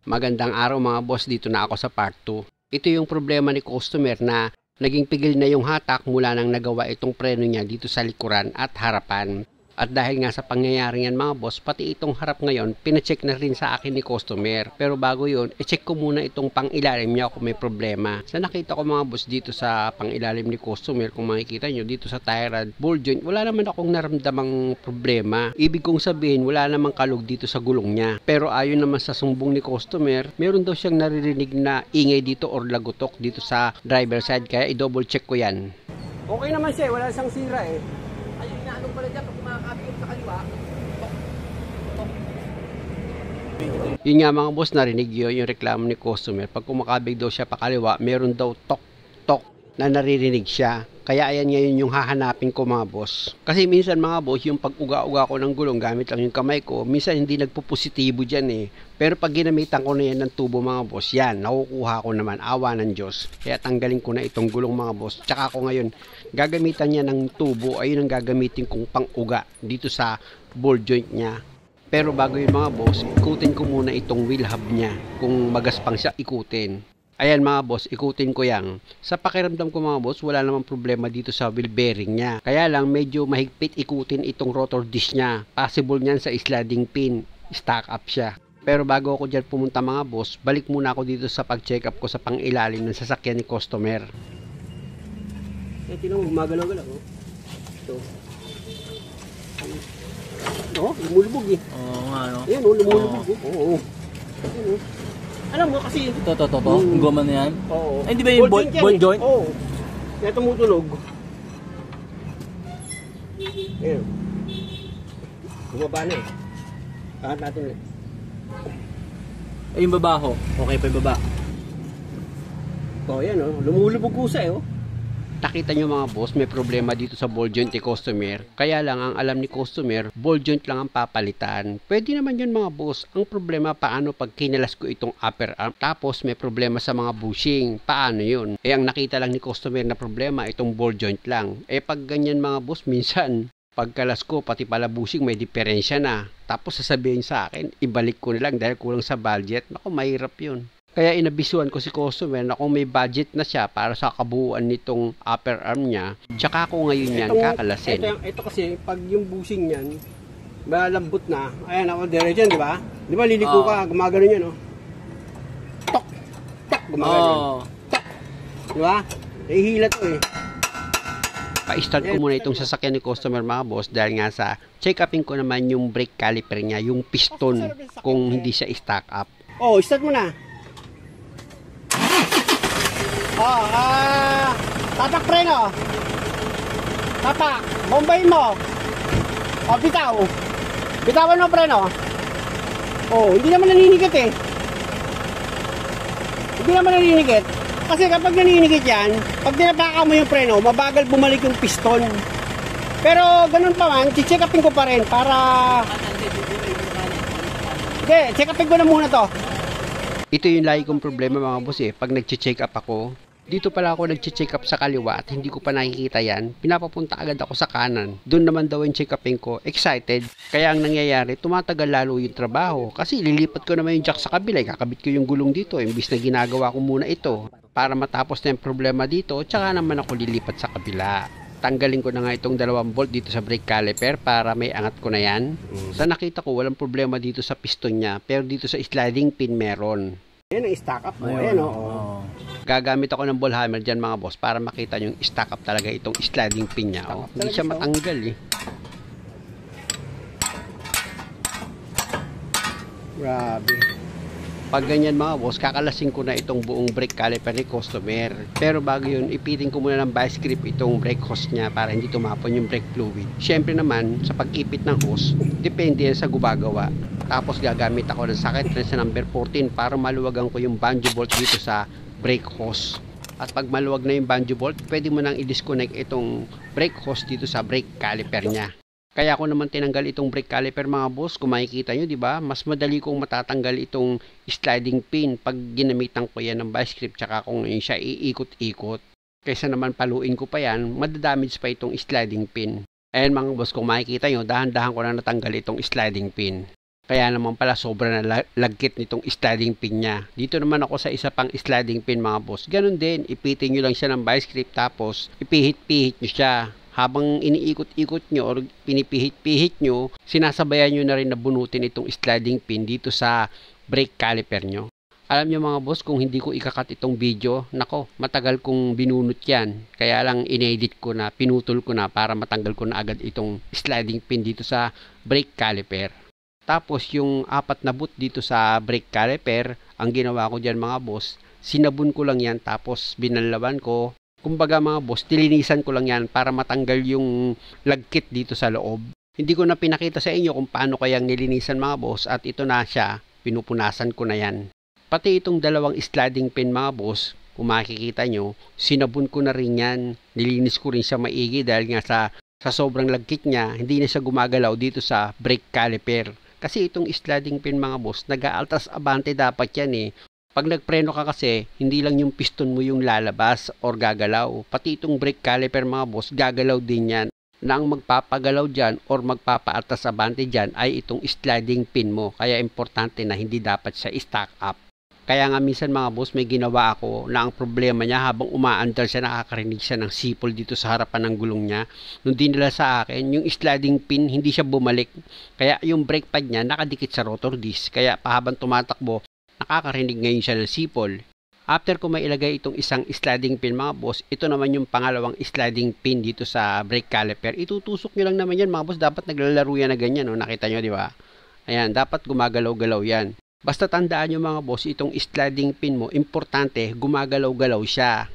Magandang araw mga boss, dito na ako sa part 2. Ito yung problema ni customer na naging pigil na yung hatak mula nang nagawa itong preno niya dito sa likuran at harapan. At dahil nga sa pangyayari yan mga boss, pati itong harap ngayon, pinacheck na rin sa akin ni customer. Pero bago yun, i-check ko muna itong pang-ilalim niya kung may problema. Sa nakita ko mga boss dito sa pang-ilalim ni customer, kung makikita nyo dito sa tie rod ball joint, wala naman akong naramdamang problema. Ibig kong sabihin, wala namang kalog dito sa gulong niya. Pero ayon naman sa sumbong ni customer, meron daw siyang naririnig na ingay dito or lagutok dito sa driver side. Kaya i-double check ko yan. Okay naman siya, wala siyang sira eh. Ayun, inaanong pala dyan, pag kumakapit sa kaliwa. Yun nga mga boss, narinig yun yung reklamo ni customer. Pag kumakabig daw siya pakaliwa, meron daw tok-tok na naririnig siya. Kaya ayan ngayon yung hahanapin ko mga boss. Kasi minsan mga boss, yung pag-uga-uga ko ng gulong gamit lang yung kamay ko, minsan hindi nagpupositibo dyan eh. Pero pag ginamitan ko na yan ng tubo mga boss, yan, nakukuha ko naman, awa ng Diyos. Kaya tanggalin ko na itong gulong mga boss. Tsaka ako ngayon, gagamitan niya ng tubo, ayun ang gagamitin kong pang-uga dito sa ball joint niya. Pero bago yun mga boss, ikutin ko muna itong wheel hub niya. Kung magaspang siya, ikutin. Ayan mga boss, ikutin ko yan. Sa pakiramdam ko mga boss, wala namang problema dito sa wheel bearing niya. Kaya lang medyo mahigpit ikutin itong rotor disc niya. Possible niyan sa sliding pin, stack up siya. Pero bago ako dyan pumunta mga boss, balik muna ako dito sa pag-check up ko sa pang-ilalim ng sasakyan ni customer. Tingnan mo, gumagalaw-galaw. Ito. Oo, lumulubog eh. Oo nga, no? Ayan o, lumulubog eh. Oo. Ayan o. Alam mo kasi... Ito. Ang goma na yan? Oo. Ay, hindi ba yung ball joint? Oo. Kaya tumutunog. Ayan. Bumaba na eh. Kakat natin eh. Ay, yung baba ho. Okay pa yung baba. Oo, yan o. Lumulubog kusa eh o. Nakita nyo mga boss, may problema dito sa ball joint ni customer. Kaya lang ang alam ni customer, ball joint lang ang papalitan. Pwede naman yun mga boss. Ang problema paano pag kinalas ko itong upper arm, tapos may problema sa mga bushing. Paano yun? Ang nakita lang ni customer na problema, itong ball joint lang. Pag ganyan mga boss, minsan, pagkalas ko, pati pala bushing, may diferensya na. Tapos sasabihin sa akin, ibalik ko na lang dahil kulang sa budget. Naku, mahirap yun. Kaya inabisuan ko si customer na kung may budget na siya para sa kabuuan nitong upper arm niya, tsaka ako ngayon yan kakalasin. Ito kasi, pag yung bushing niyan, malambot na, ayan ako, diretso yan, di ba? Di ba, liliko ka, gumagano yan, no? Tok! Tok! Gumagano. Tok! Di ba? Nahihila to eh. Pa-start ko muna itong sasakyan ni customer mga boss dahil nga sa check-upin ko naman yung brake caliper niya, yung piston, kung hindi siya stack up. Oh, start mo na. Tapak preno. Tapak. Bombayin mo. Bitaw. Bitawan mo preno. Hindi naman naninigit eh. Hindi naman naninigit. Kasi kapag naninigit yan, pag dinapakan mo yung preno, mabagal bumalik yung piston. Pero ganun pa man, check upin ko pa rin para... Hindi, check upin ko na muna to. Ito yung lagi kong problema mga boss eh. Pag nag-check up ako, dito pala ako nag-check up sa kaliwa at hindi ko pa nakikita yan, pinapapunta agad ako sa kanan. Doon naman daw yung check upin ko, excited. Kaya ang nangyayari, tumatagal lalo yung trabaho. Kasi lilipat ko naman yung jack sa kabila, kakabit ko yung gulong dito, imbis na ginagawa ko muna ito. Para matapos na yung problema dito, tsaka naman ako lilipat sa kabila. Tanggalin ko na nga itong 2 bolt dito sa brake caliper para may angat ko na yan. Sa nakita ko, walang problema dito sa piston niya, pero dito sa sliding pin meron. Ayan ang stack up mo. Ayan o. Gagamit ako ng ball hammer dyan mga boss para makita nyo yung stack up talaga itong sliding pin niya. Hindi siya matanggal eh. Grabe. Pag ganyan mga boss, kakalasin ko na itong buong brake caliper ni customer. Pero bago yun, ipitin ko muna ng vice grip itong brake hose niya para hindi tumapon yung brake fluid. Siyempre naman, sa pag-ipit ng hose, depende yan sa gumagawa. Tapos gagamit ako ng socket wrench na number 14 para maluwagan ko yung banjo bolt dito sa brake hose. At pag maluwag na yung banjo bolt, pwede mo nang i-disconnect itong brake hose dito sa brake caliper niya. Kaya ako naman tinanggal itong brake caliper mga boss. Kung makikita nyo, di ba? Mas madali kong matatanggal itong sliding pin pag ginamitan ko yan ng vice grip tsaka kung siya iikot-ikot. Kaysa naman paluin ko pa yan, madadamage pa itong sliding pin. Ayan mga boss, kung makikita nyo, dahan-dahan ko na natanggal itong sliding pin. Kaya naman pala sobra na lagkit nitong sliding pin niya. Dito naman ako sa isa pang sliding pin mga boss. Ganun din, ipitin nyo lang siya ng vice grip tapos ipihit-pihit nyo siya. Habang iniikot-ikot nyo or pinipihit-pihit nyo, sinasabayan nyo na rin na bunutin itong sliding pin dito sa brake caliper nyo. Alam nyo mga boss, kung hindi ko ikakat itong video, nako, matagal kong binunot yan. Kaya lang inedit ko na, pinutol ko na para matanggal ko na agad itong sliding pin dito sa brake caliper. Tapos yung 4 na boot dito sa brake caliper, ang ginawa ko dyan mga boss, sinabon ko lang yan tapos binalawan ko. Kumbaga mga boss, dilinisan ko lang yan para matanggal yung lagkit dito sa loob. Hindi ko na pinakita sa inyo kung paano kayang nilinisan mga boss at ito na siya, pinupunasan ko na yan. Pati itong dalawang sliding pin mga boss, kung makikita nyo, sinabon ko na rin yan. Nilinis ko rin siya maigi dahil nga sa sobrang lagkit niya, hindi na siya gumagalaw dito sa brake caliper. Kasi itong sliding pin mga boss, nag-aaltas abante dapat yan eh. Pag nagpreno ka kasi, hindi lang yung piston mo yung lalabas or gagalaw. Pati itong brake caliper mga boss, gagalaw din yan. Na ang magpapagalaw dyan or magpapaaltas abante dyan ay itong sliding pin mo. Kaya importante na hindi dapat siya stack up. Kaya nga minsan mga boss, may ginawa ako na ang problema niya habang umaandar siya, nakakarinig siya ng sipol dito sa harapan ng gulong niya. Nung dinala sa akin, yung sliding pin hindi siya bumalik. Kaya yung brake pad niya nakadikit sa rotor disc. Kaya pahabang tumatakbo, nakakarinig ngayon siya ng sipol. After ko mailagay itong isang sliding pin mga boss, ito naman yung pangalawang sliding pin dito sa brake caliper. Itutusok nyo lang naman yan mga boss, dapat naglalaro yan na ganyan. No? Nakita nyo di ba? Ayan, dapat gumagalaw-galaw yan. Basta tandaan nyo mga boss, itong sliding pin mo, importante, gumagalaw-galaw siya.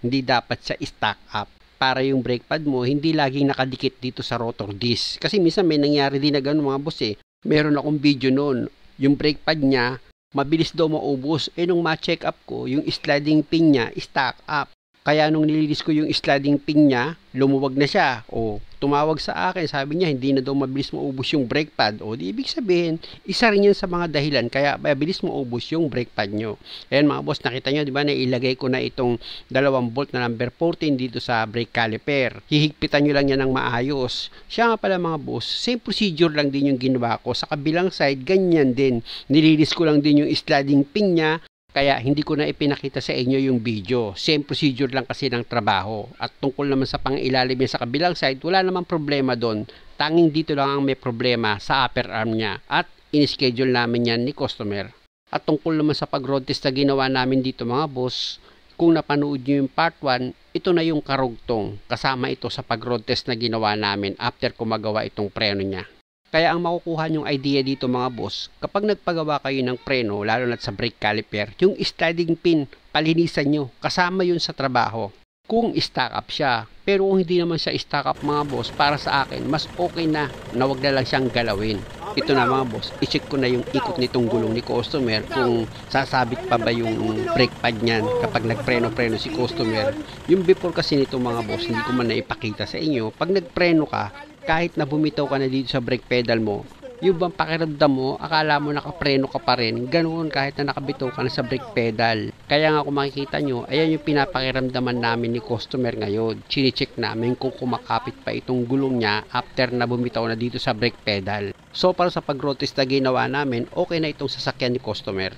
Hindi dapat siya stack up. Para yung brake pad mo, hindi laging nakadikit dito sa rotor disc. Kasi minsan may nangyari din na gano'n mga boss eh. Meron akong video noon, yung brake pad niya, mabilis daw maubos. Nung ma-check up ko, yung sliding pin niya, stack up. Kaya nung nililis ko yung sliding pin niya, lumuwag na siya. O, tumawag sa akin, sabi niya, hindi na daw mabilis maubos yung brake pad. O, di ibig sabihin, isa rin yan sa mga dahilan, kaya mabilis maubos yung brake pad nyo. Ayan mga boss, nakita nyo, di ba, nailagay ko na itong 2 bolt na number 14 dito sa brake caliper. Hihigpitan nyo lang yan ng maayos. Siya nga pala mga boss, same procedure lang din yung ginawa ko. Sa kabilang side, ganyan din. Nililis ko lang din yung sliding pin niya. Kaya hindi ko na ipinakita sa inyo yung video. Same procedure lang kasi ng trabaho. At tungkol naman sa pangilalim niya sa kabilang side, wala namang problema doon. Tanging dito lang ang may problema sa upper arm niya. At in-schedule namin yan ni customer. At tungkol naman sa pag-road test na ginawa namin dito mga boss, kung napanood nyo yung part 1, ito na yung karugtong. Kasama ito sa pag-road test na ginawa namin after ko magawa itong preno niya. Kaya ang makukuha nyong idea dito mga boss, kapag nagpagawa kayo ng preno, lalo na sa brake caliper, yung sliding pin, palinisan nyo, kasama yun sa trabaho. Kung stack up siya, pero kung hindi naman siya stack up mga boss, para sa akin, mas okay na wag na lang siyang galawin. Ito na mga boss, i-check ko na yung ikot nitong gulong ni customer, kung sasabit pa ba yung brake pad niyan kapag nagpreno-preno si customer. Yung before kasi nito mga boss, hindi ko man naipakita sa inyo, pag nagpreno ka, kahit na bumitaw ka na dito sa brake pedal mo, yung bang pakiramdam mo, akala mo nakapreno ka pa rin, ganoon kahit na nakabitaw ka na sa brake pedal. Kaya nga kung makikita nyo, ayan yung pinapakiramdaman namin ni customer ngayon. Chine-check namin kung kumakapit pa itong gulong niya after na bumitaw na dito sa brake pedal. So para sa pag-road test na ginawa namin, okay na itong sasakyan ni customer.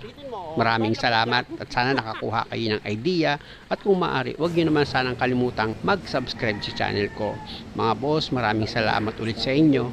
Maraming salamat at sana nakakuha kayo ng idea at kung maaari, huwag nyo naman sanang kalimutang mag-subscribe sa channel ko. Mga boss, maraming salamat ulit sa inyo.